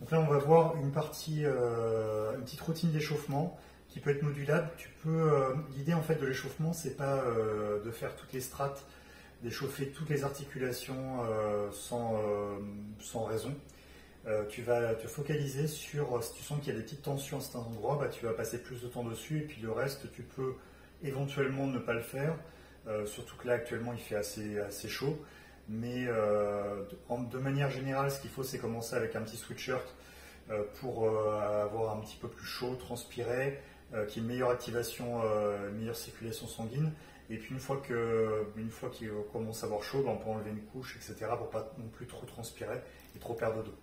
Donc là, on va voir une partie, une petite routine d'échauffement qui peut être modulable. L'idée en fait de l'échauffement, c'est pas de faire toutes les strates, d'échauffer toutes les articulations sans raison. Tu vas te focaliser sur, si tu sens qu'il y a des petites tensions à cet endroit, tu vas passer plus de temps dessus, et puis le reste, tu peux éventuellement ne pas le faire, surtout que là, actuellement, il fait assez chaud. Mais de manière générale, ce qu'il faut, c'est commencer avec un petit sweatshirt pour avoir un petit peu plus chaud, transpirer, qu'il y ait une meilleure activation, une meilleure circulation sanguine. Et puis une fois qu'il commence à avoir chaud, on peut enlever une couche, etc. pour pas non plus trop transpirer et trop perdre d'eau.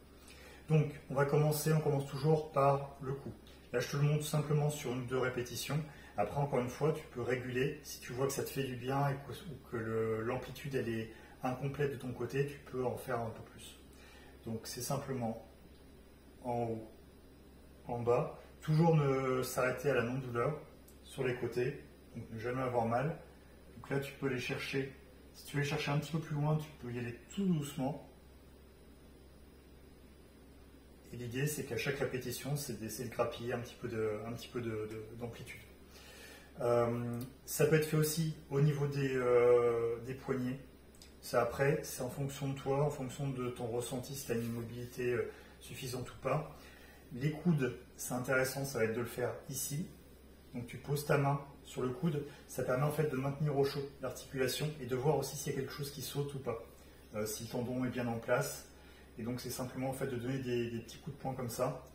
Donc on commence toujours par le cou. Là je te le montre simplement sur 1 ou 2 répétitions. Après encore une fois, tu peux réguler. Si tu vois que ça te fait du bien ou que l'amplitude elle est incomplète de ton côté, tu peux en faire un peu plus. Donc c'est simplement en haut, en bas. Toujours ne s'arrêter à la non-douleur sur les côtés, donc ne jamais avoir mal. Donc là tu peux les chercher. Si tu veux les chercher un petit peu plus loin, tu peux y aller tout doucement. Et l'idée, c'est qu'à chaque répétition, c'est d'essayer de grappiller un petit peu d'amplitude. Ça peut être fait aussi au niveau des poignets. Ça, après, c'est en fonction de toi, en fonction de ton ressenti, si tu as une mobilité suffisante ou pas. Les coudes, c'est intéressant, ça va être de le faire ici. Donc tu poses ta main sur le coude, ça permet en fait de maintenir au chaud l'articulation et de voir aussi s'il y a quelque chose qui saute ou pas, si le tendon est bien en place. Et donc c'est simplement en fait de donner des petits coups de poing comme ça.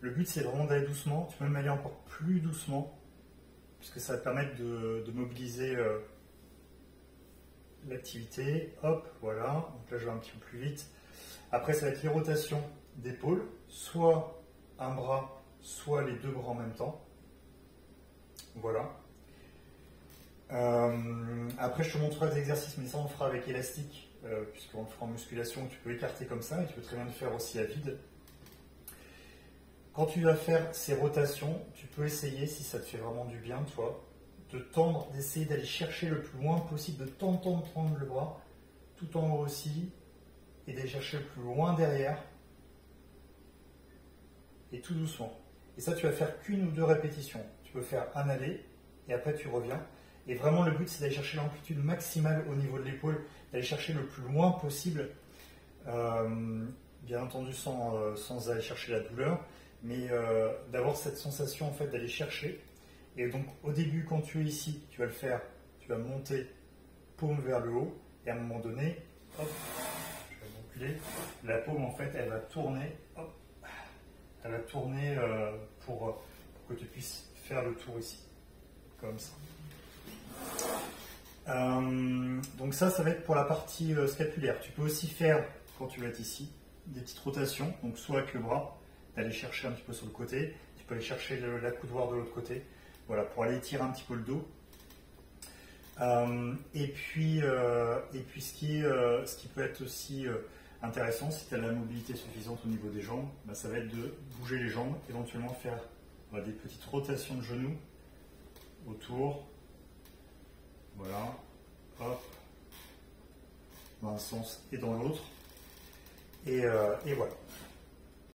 Le but c'est vraiment d'aller doucement, tu peux même aller encore plus doucement, puisque ça va te permettre de mobiliser l'activité. Hop, voilà, donc là je vais un petit peu plus vite. Après ça va être les rotations d'épaules, soit un bras, soit les 2 bras en même temps. Voilà. Après je te montrerai des exercices, mais ça on le fera avec élastique. Puisqu'on le fera en musculation, tu peux écarter comme ça, et tu peux très bien le faire aussi à vide. Quand tu vas faire ces rotations, tu peux essayer, si ça te fait vraiment du bien, toi, de tendre, d'essayer d'aller chercher le plus loin possible, de tendre le bras, tout en haut aussi, et d'aller chercher le plus loin derrière, et tout doucement. Et ça, tu vas faire qu'1 ou 2 répétitions. Tu peux faire un aller, et après tu reviens. Et vraiment, le but, c'est d'aller chercher l'amplitude maximale au niveau de l'épaule, d'aller chercher le plus loin possible, bien entendu sans aller chercher la douleur, mais d'avoir cette sensation en fait d'aller chercher. Et donc, au début, quand tu es ici, tu vas le faire, tu vas monter paume vers le haut, et à un moment donné, hop, je vais reculer, la paume en fait, elle va tourner, hop, elle va tourner pour que tu puisses faire le tour ici, comme ça. Donc ça va être pour la partie scapulaire. Tu peux aussi faire, quand tu vas être ici, des petites rotations, donc soit avec le bras, d'aller chercher un petit peu sur le côté, tu peux aller chercher l'accoudoir de l'autre côté, voilà, pour aller étirer un petit peu le dos. Et puis ce qui peut être aussi intéressant, si tu as la mobilité suffisante au niveau des jambes, ça va être de bouger les jambes, éventuellement faire des petites rotations de genoux autour. Voilà, hop, dans un sens et dans l'autre, et voilà.